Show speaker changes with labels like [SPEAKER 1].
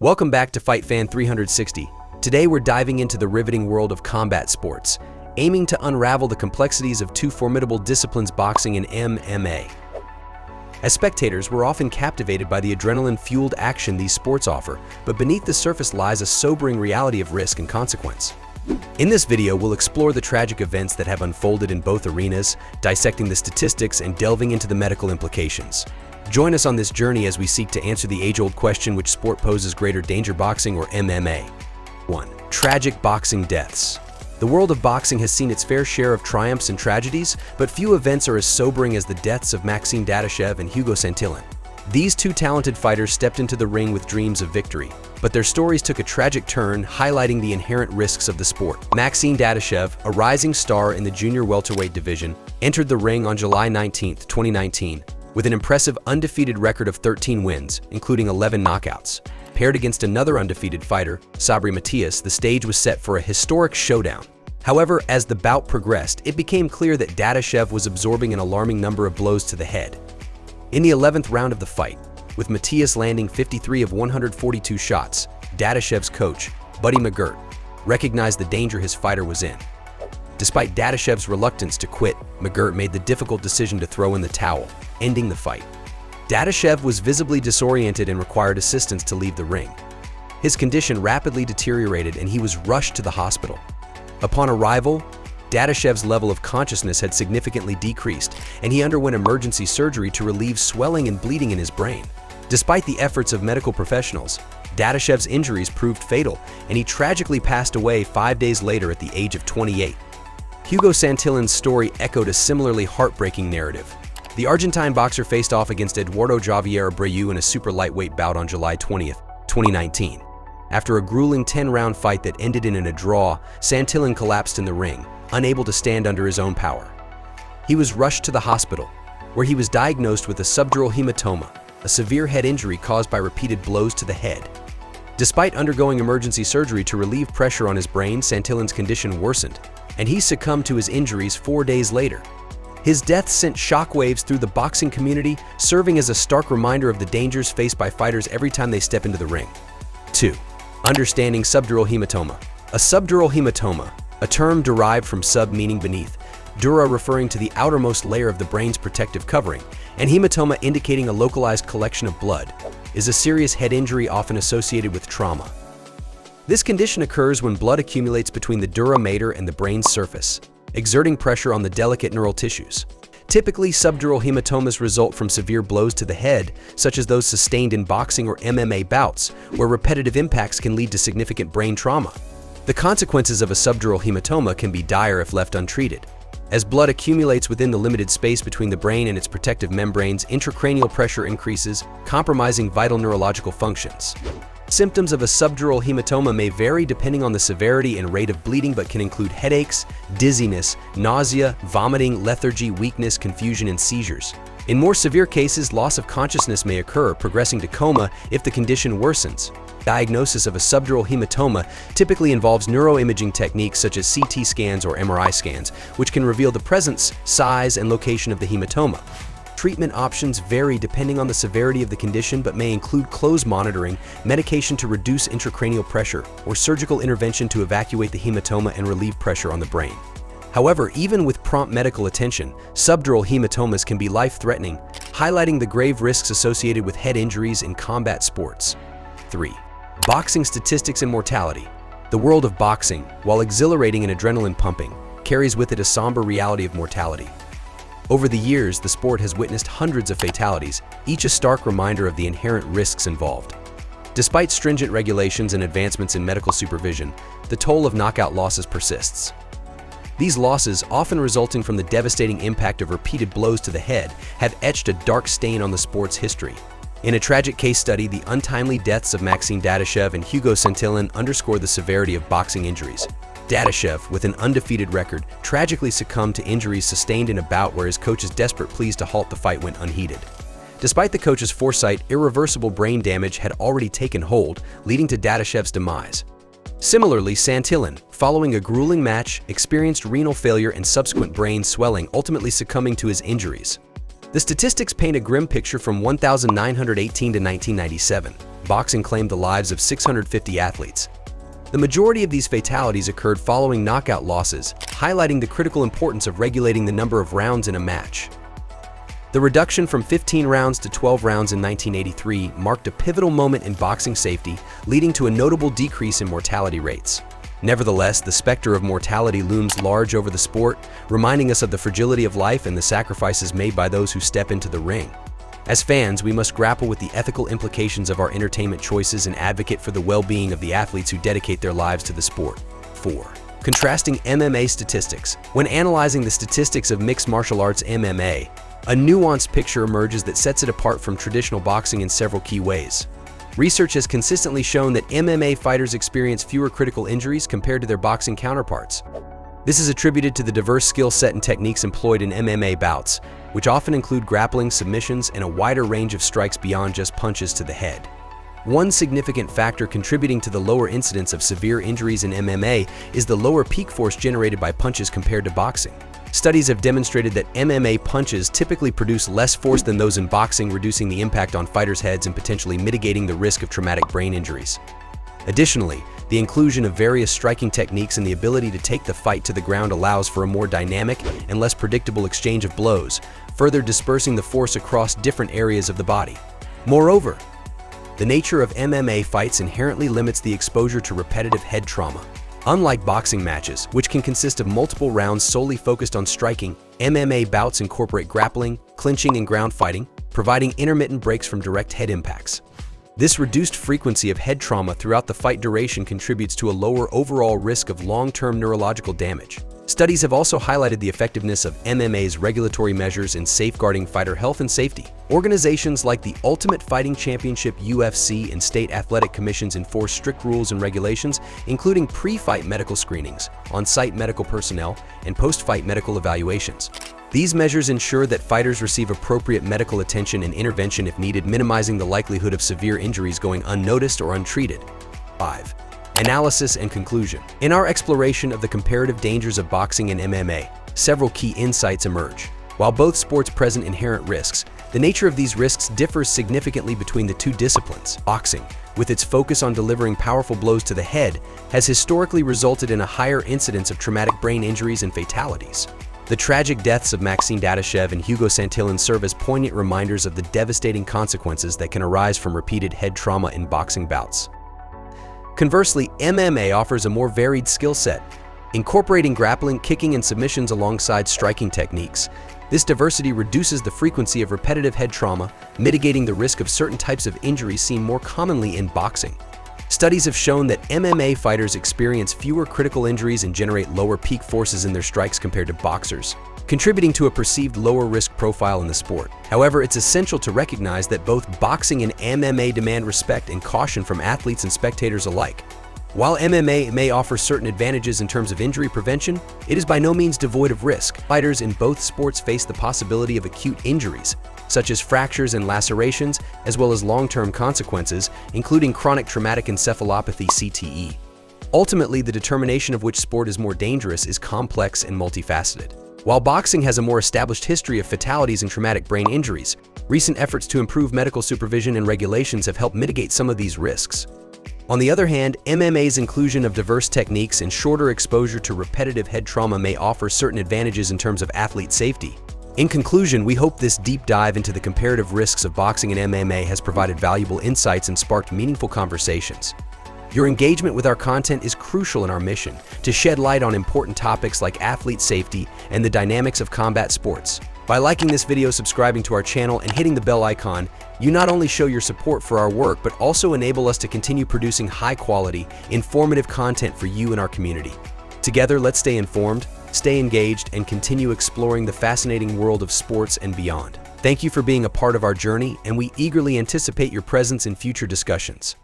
[SPEAKER 1] Welcome back to Fight Fan 360. Today we're diving into the riveting world of combat sports, aiming to unravel the complexities of two formidable disciplines, boxing and MMA. As spectators, we're often captivated by the adrenaline-fueled action these sports offer, but beneath the surface lies a sobering reality of risk and consequence. In this video, we'll explore the tragic events that have unfolded in both arenas, dissecting the statistics and delving into the medical implications. Join us on this journey as we seek to answer the age-old question: which sport poses greater danger, boxing or MMA? 1. Tragic boxing deaths. The world of boxing has seen its fair share of triumphs and tragedies, but few events are as sobering as the deaths of Maxime Dadashev and Hugo Santillan. These two talented fighters stepped into the ring with dreams of victory, but their stories took a tragic turn, highlighting the inherent risks of the sport. Maxime Dadashev, a rising star in the junior welterweight division, entered the ring on July 19, 2019, with an impressive undefeated record of 13 wins, including 11 knockouts. Paired against another undefeated fighter, Sabri Matias, the stage was set for a historic showdown. However, as the bout progressed, it became clear that Dadashev was absorbing an alarming number of blows to the head. In the 11th round of the fight, with Matias landing 53 of 142 shots, Dadashev's coach, Buddy McGirt, recognized the danger his fighter was in. Despite Dadashev's reluctance to quit, McGirt made the difficult decision to throw in the towel, ending the fight. Dadashev was visibly disoriented and required assistance to leave the ring. His condition rapidly deteriorated and he was rushed to the hospital. Upon arrival, Dadashev's level of consciousness had significantly decreased, and he underwent emergency surgery to relieve swelling and bleeding in his brain. Despite the efforts of medical professionals, Dadashev's injuries proved fatal, and he tragically passed away 5 days later at the age of 28. Hugo Santillan's story echoed a similarly heartbreaking narrative. The Argentine boxer faced off against Eduardo Javier Abreu in a super lightweight bout on July 20, 2019. After a grueling 10-round fight that ended in a draw, Santillan collapsed in the ring, unable to stand under his own power. He was rushed to the hospital, where he was diagnosed with a subdural hematoma, a severe head injury caused by repeated blows to the head. Despite undergoing emergency surgery to relieve pressure on his brain, Santillan's condition worsened, and he succumbed to his injuries 4 days later. His death sent shockwaves through the boxing community, serving as a stark reminder of the dangers faced by fighters every time they step into the ring. 2. Understanding subdural hematoma. A subdural hematoma, a term derived from sub meaning beneath, dura referring to the outermost layer of the brain's protective covering, and hematoma indicating a localized collection of blood, is a serious head injury often associated with trauma. This condition occurs when blood accumulates between the dura mater and the brain's surface, exerting pressure on the delicate neural tissues. Typically, subdural hematomas result from severe blows to the head, such as those sustained in boxing or MMA bouts, where repetitive impacts can lead to significant brain trauma. The consequences of a subdural hematoma can be dire if left untreated. As blood accumulates within the limited space between the brain and its protective membranes, intracranial pressure increases, compromising vital neurological functions. Symptoms of a subdural hematoma may vary depending on the severity and rate of bleeding, but can include headaches, dizziness, nausea, vomiting, lethargy, weakness, confusion, and seizures. In more severe cases, loss of consciousness may occur, progressing to coma if the condition worsens. Diagnosis of a subdural hematoma typically involves neuroimaging techniques such as CT scans or MRI scans, which can reveal the presence, size, and location of the hematoma. Treatment options vary depending on the severity of the condition, but may include close monitoring, medication to reduce intracranial pressure, or surgical intervention to evacuate the hematoma and relieve pressure on the brain. However, even with prompt medical attention, subdural hematomas can be life-threatening, highlighting the grave risks associated with head injuries in combat sports. 3. Boxing statistics and mortality. The world of boxing, while exhilarating and adrenaline pumping, carries with it a somber reality of mortality. Over the years, the sport has witnessed hundreds of fatalities, each a stark reminder of the inherent risks involved. Despite stringent regulations and advancements in medical supervision, the toll of knockout losses persists. These losses, often resulting from the devastating impact of repeated blows to the head, have etched a dark stain on the sport's history. In a tragic case study, the untimely deaths of Maxime Dadashev and Hugo Santillan underscore the severity of boxing injuries. Dadashev, with an undefeated record, tragically succumbed to injuries sustained in a bout where his coach's desperate pleas to halt the fight went unheeded. Despite the coach's foresight, irreversible brain damage had already taken hold, leading to Dadashev's demise. Similarly, Santillan, following a grueling match, experienced renal failure and subsequent brain swelling, ultimately succumbing to his injuries. The statistics paint a grim picture from 1918 to 1997. boxing claimed the lives of 650 athletes. The majority of these fatalities occurred following knockout losses, highlighting the critical importance of regulating the number of rounds in a match. The reduction from 15 rounds to 12 rounds in 1983 marked a pivotal moment in boxing safety, leading to a notable decrease in mortality rates. Nevertheless, the specter of mortality looms large over the sport, reminding us of the fragility of life and the sacrifices made by those who step into the ring. As fans, we must grapple with the ethical implications of our entertainment choices and advocate for the well-being of the athletes who dedicate their lives to the sport. 4. Contrasting MMA statistics. When analyzing the statistics of mixed martial arts MMA, a nuanced picture emerges that sets it apart from traditional boxing in several key ways. Research has consistently shown that MMA fighters experience fewer critical injuries compared to their boxing counterparts. This is attributed to the diverse skill set and techniques employed in MMA bouts, which often include grappling, submissions, and a wider range of strikes beyond just punches to the head. One significant factor contributing to the lower incidence of severe injuries in MMA is the lower peak force generated by punches compared to boxing. Studies have demonstrated that MMA punches typically produce less force than those in boxing, reducing the impact on fighters' heads and potentially mitigating the risk of traumatic brain injuries. Additionally, the inclusion of various striking techniques and the ability to take the fight to the ground allows for a more dynamic and less predictable exchange of blows, further dispersing the force across different areas of the body. Moreover, the nature of MMA fights inherently limits the exposure to repetitive head trauma. Unlike boxing matches, which can consist of multiple rounds solely focused on striking, MMA bouts incorporate grappling, clinching, and ground fighting, providing intermittent breaks from direct head impacts. This reduced frequency of head trauma throughout the fight duration contributes to a lower overall risk of long-term neurological damage. Studies have also highlighted the effectiveness of MMA's regulatory measures in safeguarding fighter health and safety. Organizations like the Ultimate Fighting Championship (UFC) and state athletic commissions enforce strict rules and regulations, including pre-fight medical screenings, on-site medical personnel, and post-fight medical evaluations. These measures ensure that fighters receive appropriate medical attention and intervention if needed, minimizing the likelihood of severe injuries going unnoticed or untreated. 5. Analysis and conclusion. In our exploration of the comparative dangers of boxing and MMA, several key insights emerge. While both sports present inherent risks, the nature of these risks differs significantly between the two disciplines. Boxing, with its focus on delivering powerful blows to the head, has historically resulted in a higher incidence of traumatic brain injuries and fatalities. The tragic deaths of Maxime Dadashev and Hugo Santillan serve as poignant reminders of the devastating consequences that can arise from repeated head trauma in boxing bouts. Conversely, MMA offers a more varied skill set, incorporating grappling, kicking, and submissions alongside striking techniques. This diversity reduces the frequency of repetitive head trauma, mitigating the risk of certain types of injuries seen more commonly in boxing. Studies have shown that MMA fighters experience fewer critical injuries and generate lower peak forces in their strikes compared to boxers, contributing to a perceived lower risk profile in the sport. However, it's essential to recognize that both boxing and MMA demand respect and caution from athletes and spectators alike. While MMA may offer certain advantages in terms of injury prevention, it is by no means devoid of risk. Fighters in both sports face the possibility of acute injuries, such as fractures and lacerations, as well as long-term consequences, including chronic traumatic encephalopathy (CTE). Ultimately, the determination of which sport is more dangerous is complex and multifaceted. While boxing has a more established history of fatalities and traumatic brain injuries, recent efforts to improve medical supervision and regulations have helped mitigate some of these risks. On the other hand, MMA's inclusion of diverse techniques and shorter exposure to repetitive head trauma may offer certain advantages in terms of athlete safety. In conclusion, we hope this deep dive into the comparative risks of boxing and MMA has provided valuable insights and sparked meaningful conversations. Your engagement with our content is crucial in our mission to shed light on important topics like athlete safety and the dynamics of combat sports. By liking this video, subscribing to our channel, and hitting the bell icon, you not only show your support for our work, but also enable us to continue producing high-quality, informative content for you and our community. Together, let's stay informed, stay engaged, and continue exploring the fascinating world of sports and beyond. Thank you for being a part of our journey, and we eagerly anticipate your presence in future discussions.